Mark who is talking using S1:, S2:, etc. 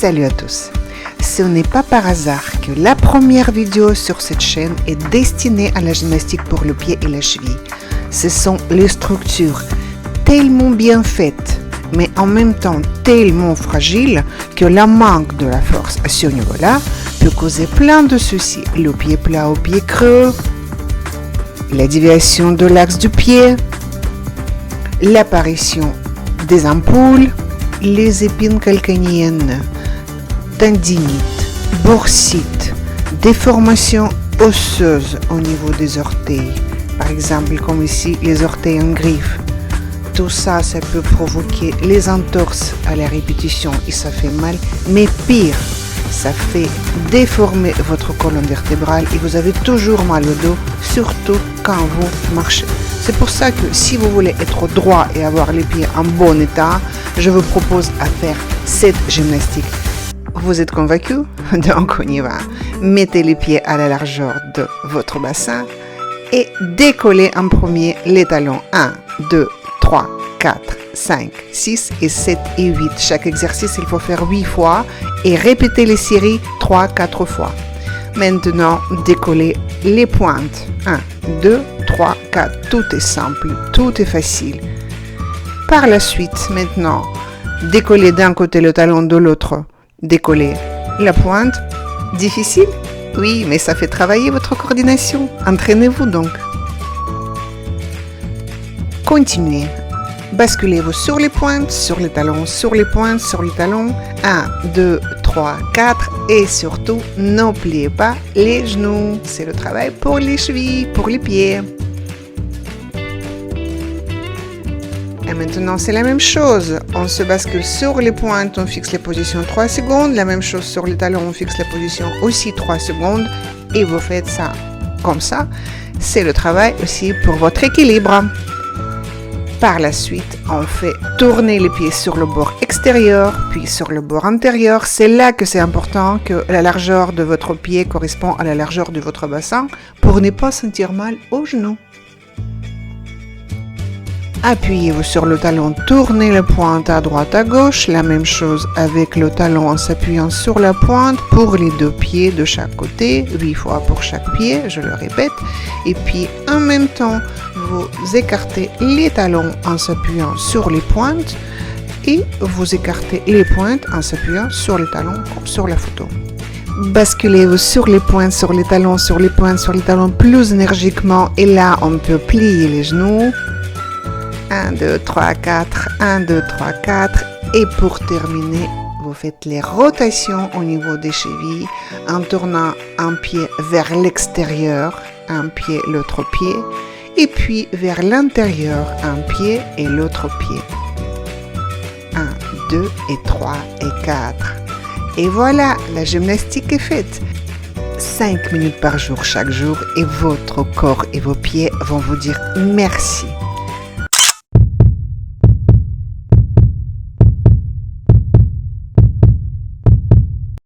S1: Salut à tous. Ce n'est pas par hasard que la première vidéo sur cette chaîne est destinée à la gymnastique pour le pied et la cheville. Ce sont les structures tellement bien faites, mais en même temps tellement fragiles que la manque de la force à ce niveau-là peut causer plein de soucis. Le pied plat au pied creux, la déviation de l'axe du pied, l'apparition des ampoules, les épines calcanéennes, tendinite, bursite, déformation osseuse au niveau des orteils, par exemple comme ici les orteils en griffe. Tout ça, ça peut provoquer les entorses à la répétition et ça fait mal, mais pire, ça fait déformer votre colonne vertébrale et vous avez toujours mal au dos, surtout quand vous marchez. C'est pour ça que si vous voulez être droit et avoir les pieds en bon état, je vous propose à faire cette gymnastique. Vous êtes convaincu? Donc on y va. Mettez les pieds à la largeur de votre bassin et décollez en premier les talons. 1, 2, 3, 4, 5, 6 et 7 et 8. Chaque exercice, il faut faire 8 fois et répéter les séries 3-4 fois. Maintenant, décollez les pointes. 1, 2, 3, 4. Tout est simple, tout est facile. Par la suite, maintenant, décollez d'un côté le talon de l'autre. Décollez la pointe. Difficile? Oui, mais ça fait travailler votre coordination. Entraînez-vous donc. Continuez. Basculez-vous sur les pointes, sur les talons, sur les pointes, sur les talons. 1, 2, 3, 4. Et surtout, n'oubliez pas les genoux. C'est le travail pour les chevilles, pour les pieds. Et maintenant, c'est la même chose. On se bascule sur les pointes, on fixe les positions 3 secondes. La même chose sur les talons, on fixe la position aussi 3 secondes. Et vous faites ça comme ça. C'est le travail aussi pour votre équilibre. Par la suite, on fait tourner les pieds sur le bord extérieur, puis sur le bord intérieur. C'est là que c'est important que la largeur de votre pied correspond à la largeur de votre bassin pour ne pas sentir mal aux genoux. Appuyez-vous sur le talon, tournez la pointe à droite à gauche. La même chose avec le talon en s'appuyant sur la pointe pour les deux pieds de chaque côté, 8 fois pour chaque pied, je le répète. Et puis en même temps, vous écartez les talons en s'appuyant sur les pointes et vous écartez les pointes en s'appuyant sur les talons comme sur la photo. Basculez-vous sur les pointes, sur les talons, sur les pointes, sur les talons plus énergiquement et là on peut plier les genoux. 1, 2, 3, 4, 1, 2, 3, 4. Et pour terminer, vous faites les rotations au niveau des chevilles en tournant un pied vers l'extérieur, un pied, l'autre pied, et puis vers l'intérieur, un pied et l'autre pied. 1, 2 et 3 et 4. Et voilà, la gymnastique est faite. 5 minutes par jour chaque jour et votre corps et vos pieds vont vous dire merci.